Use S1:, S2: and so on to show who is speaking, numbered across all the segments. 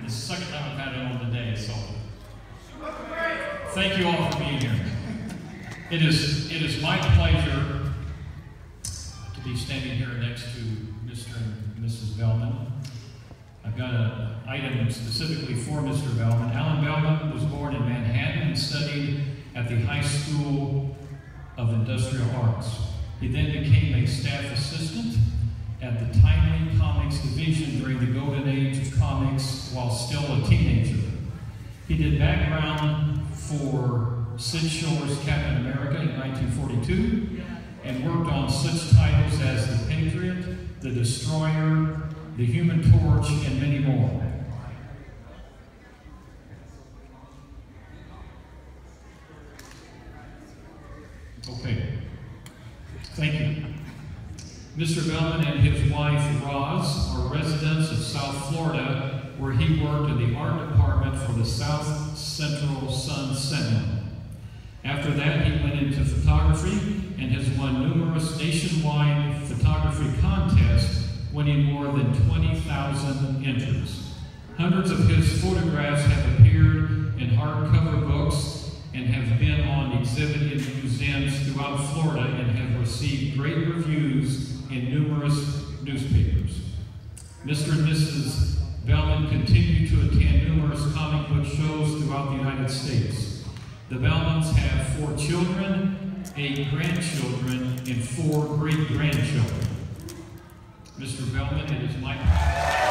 S1: This is the second time I've had it on today, so thank you all for being here. It is my pleasure to be standing here next to Mr. and Mrs. Bellman. I've got an item specifically for Mr. Bellman. Alan Bellman was born in Manhattan and studied at the High School of Industrial Arts. He then became a staff assistant at the Timely Comics division during the golden age of comics while still a teenager. He did background for Sid Shore's Captain America in 1942 and worked on such titles as The Patriot, The Destroyer, The Human Torch, and many more. Okay, thank you. Mr. Bellman and his wife, Roz, are residents of South Florida, where he worked in the art department for the South Central Sun Sentinel. After that, he went into photography and has won numerous nationwide photography contests, winning more than 20,000 entries. Hundreds of his photographs have appeared in hardcover books and have been on exhibit in museums throughout Florida and have received great reviews in numerous newspapers. Mr. and Mrs. Bellman continue to attend numerous comic book shows throughout the United States. The Bellmans have 4 children, 8 grandchildren, and 4 great-grandchildren. Mr. Bellman, it is my pleasure.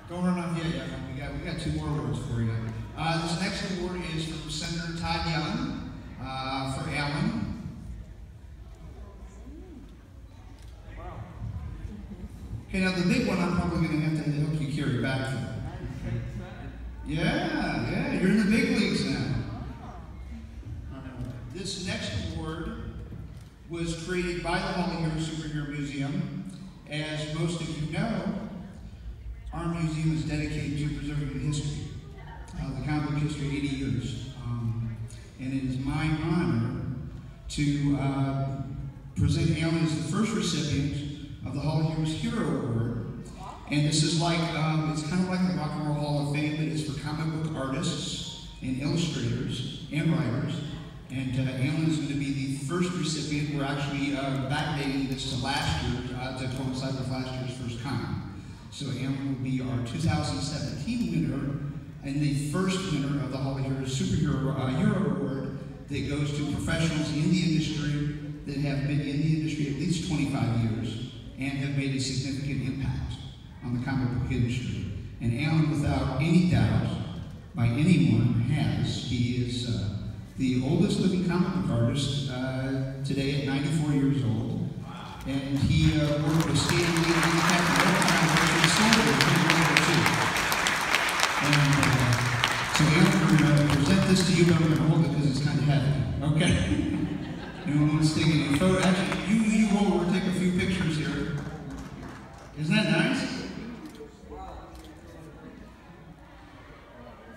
S2: Don't run off yet. We got 2 more awards for you. This next award is from Senator Todd Young for Alan. Okay, now the big one I'm probably going to have to help you carry back for. Yeah, you're in the big leagues now. This next award was created by the Holly Hero Superhero Museum. As most of you know, our museum is dedicated to preserving the history, the comic book history, 80 years. And it is my honor to present Alan as the first recipient of the Hall of Fame's Hero Award. And this is like, it's kind of like the Rock and Roll Hall of Fame, but it's for comic book artists and illustrators and writers. And Alan is going to be the first recipient. We're actually backdating this to last year to coincide with last year's first comic. So Alan will be our 2017 winner and the first winner of the Holly Hero Superhero Hero Award that goes to professionals in the industry that have been in the industry at least 25 years and have made a significant impact on the comic book industry. And Alan, without any doubt, by anyone, he is the oldest living comic book artist today at 94 years old. And he worked with Stan Lee and Captain And so Alan, we're going to present this to you, but I'm going to hold it because it's kind of heavy. Okay? And we'll stick it in a photo. Actually, you hold, we'll take a few pictures here. Isn't that nice?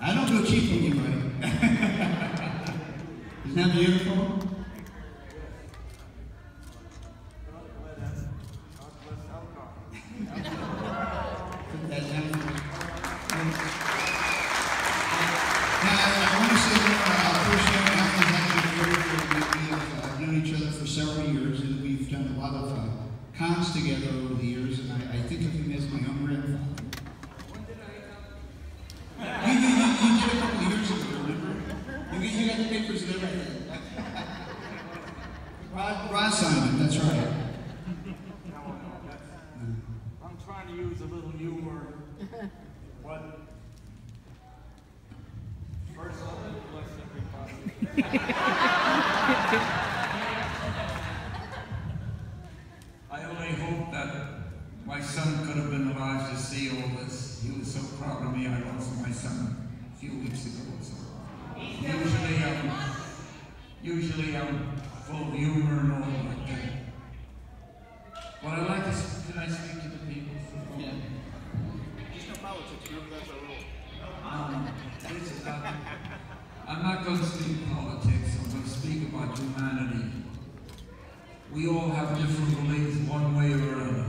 S2: I don't go cheap on you, buddy. Isn't that beautiful? Put that down. I want to say we have known each other for several years, and we've done a lot of cons together over the years, and I think of him as my own grandfather. When did I come? You did a couple of years ago, remember? You got the papers and everything. Rod Simon, that's right.
S3: I'm trying to use a little humor. What? First of all, bless everybody. I only hope that my son could have been alive to see all this. He was so proud of me. I lost my son a few weeks ago. So usually I'm full of humor and all like that. What I like is, can I speak to the people?
S4: Yeah.
S5: Just no politics, remember that's our rule.
S3: I'm not going to speak politics, I'm going to speak about humanity. We all have different beliefs one way or another.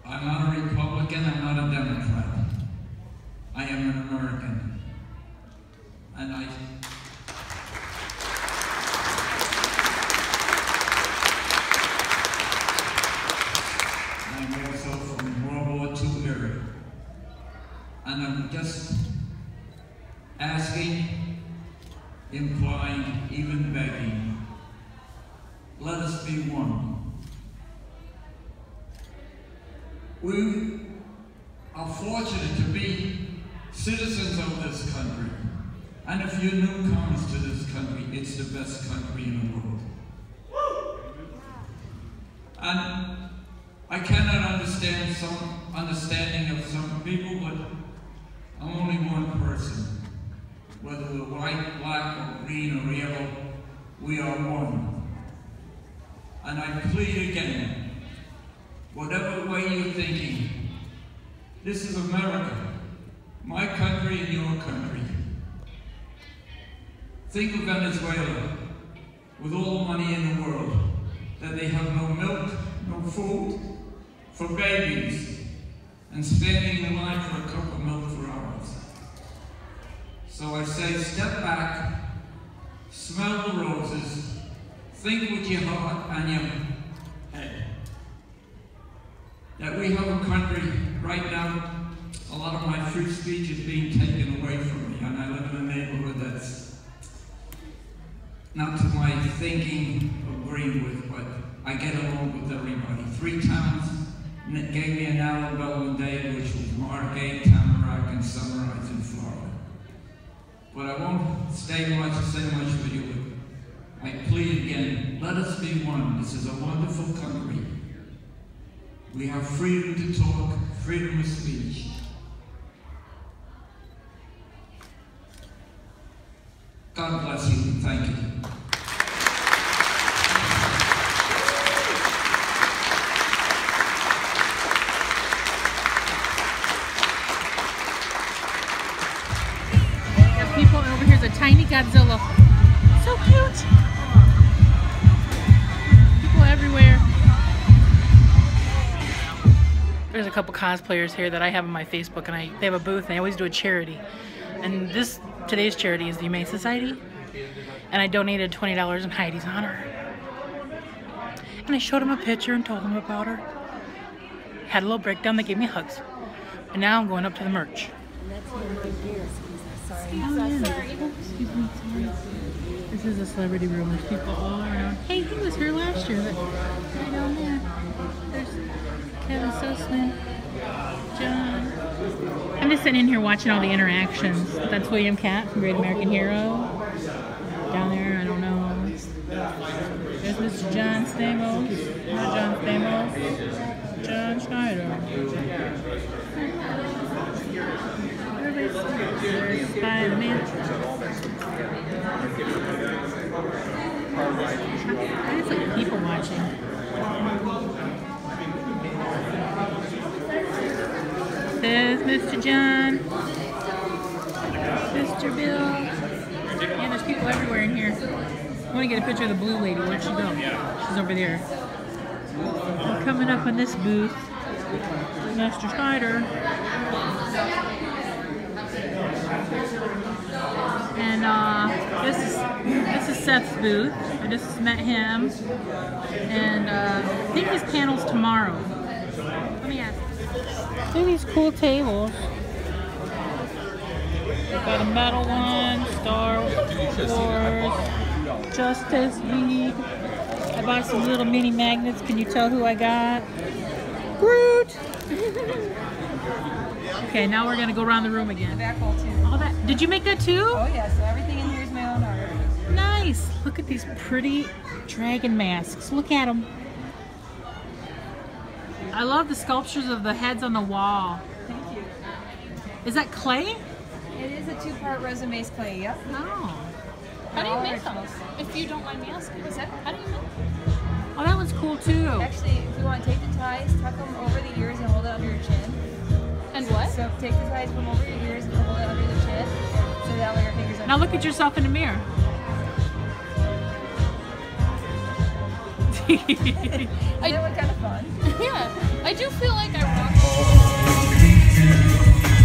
S3: I'm not a Republican, I'm not a Democrat. I am an American. And I'm also from World War II era. And I'm just asking, implying, even begging, let us be one. We are fortunate to be citizens of this country. And if you're newcomers to this country, it's the best country in the world. And I cannot understand some understanding of some people, but I'm only one person. Whether we're white, black, or green, or yellow, we are one. And I plead again, whatever way you're thinking, this is America, my country and your country. Think of Venezuela, with all the money in the world, that they have no milk, no food for babies, and standing in line for a cup of milk for hours. So I say, step back, smell the roses, think with your heart and your head. That we have a country, right now, a lot of my free speech is being taken away from me, and I live in a neighborhood that's not to my thinking or agreeing with, but I get along with everybody. 3 towns gave me an Alabama one day, which was Margate, Tamarack, and Sunrise in Florida. But I won't say much for you. I plead again, let us be one. This is a wonderful country. We have freedom to talk, freedom of speech. God bless you, and thank you.
S6: The people over here's a tiny Godzilla. So cute. People everywhere. There's a couple cosplayers here that I have on my Facebook, and they have a booth, and they always do a charity. And today's charity is the Humane Society, and I donated $20 in Heidi's honor. And I showed him a picture and told him about her. Had a little breakdown, they gave me hugs. And now I'm going up to the merch. Excuse me, sorry. This is a celebrity room. There's people all around. Hey, he was here last year. Right down there. There's Kevin Sussman, John. I'm just sitting in here watching all the interactions. That's William Catt from Great American Hero. Down there, I don't know. There's Mr. John Stamos. Not John Stamos. John Schneider. There's Spider-Man. There's like people watching. There's Mr. John, Mr. Bill, and there's people everywhere in here. I want to get a picture of the blue lady. Where'd she go? She's over there. I'm coming up on this booth, Mr. Schneider. And this is Sept's booth. I just met him, and I think his panel's tomorrow. Let me ask. Look at these cool tables. We've got a metal one, Star Wars, Justice League. I bought some little mini magnets. Can you tell who I got? Groot! Okay, now we're gonna go around the room again.
S7: The back wall too.
S6: All that. Did you make that too?
S7: Oh yeah, so everything in here is my own art.
S6: Nice. Look at these pretty dragon masks. Look at them. I love the sculptures of the heads on the wall.
S7: Thank you.
S6: Is that clay?
S7: It is a 2-part resin-based clay, yep.
S6: No.
S8: How do you make them? If you don't mind me asking, how do you make them?
S6: cool too.
S7: Actually, if you want to take the ties, tuck them over the ears and hold it under your chin.
S6: And what?
S7: So take the ties from over your ears and hold it under the chin. So that way your fingers are.
S6: Now look at yourself in the mirror.
S7: That was kind of fun.
S6: Yeah, I do feel like I rock.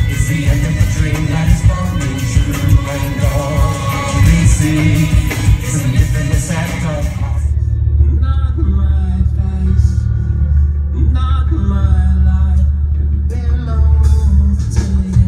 S4: It's the end of the dream that is coming true, and all we see is a different act of not my face, not my life, it belongs to you.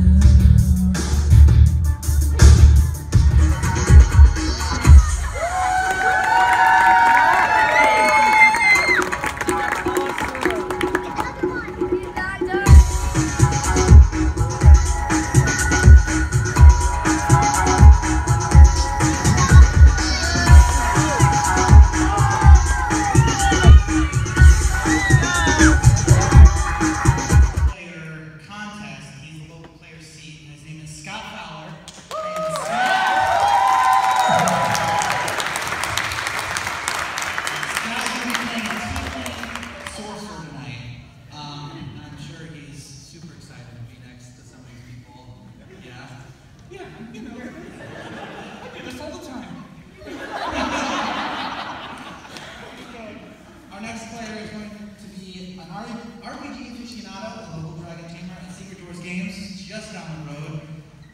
S2: Just down the road,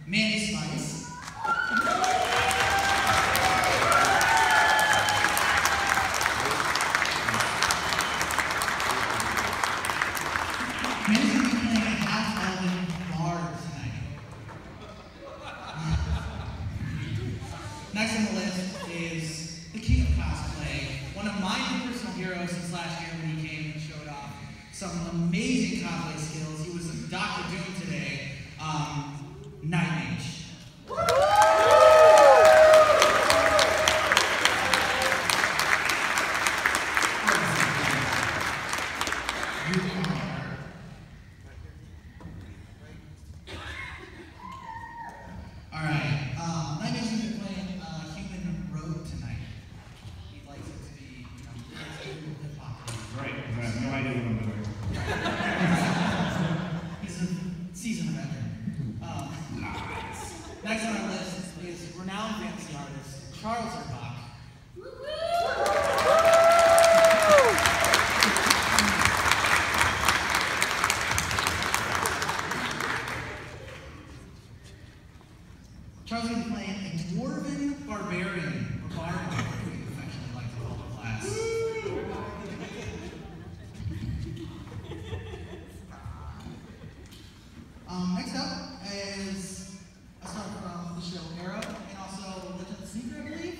S2: Manny Spice. Manny's going to be playing a half-elven bard tonight. Next on the list is the king of cosplay, one of my personal heroes since last year when he came and showed off some amazing cosplay skills. He was Dr. Doom today. Night Mage. Alright, Night Mage is playing Human Road tonight. He likes it to be, hip-hop.
S8: Right, I have no idea what I'm doing.
S2: He's a seasoned veteran. Next on our list is renowned fantasy artist Charles Erbach. Charles is playing a dwarven barbarian, or barbarian, we affectionately like to call the class. Next up is a star from the show Arrow, and also Legend of the Sneaker, I believe.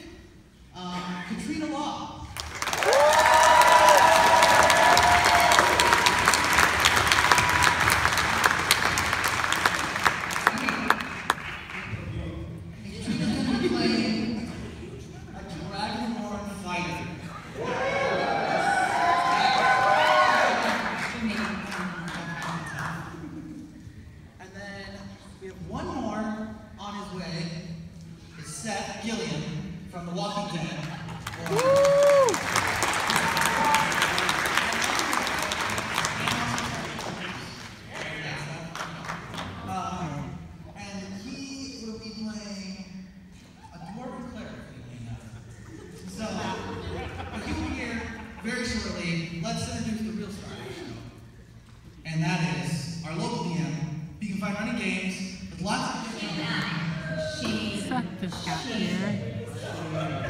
S2: Katrina Law. Katrina's going to be playing a Dragonborn fighter. And then we have one more on his way. It's Sept from The Walking Dead. And he will be playing a dwarven cleric, so he will be here very shortly. Let's introduce the real star of the show. And that is our local DM. You can find running games with lots of different
S6: Sept just got here.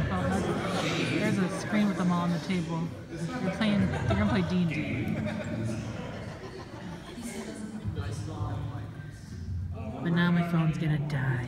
S6: Oh, there's a screen with them all on the table. They're gonna play D&D. But now my phone's gonna die.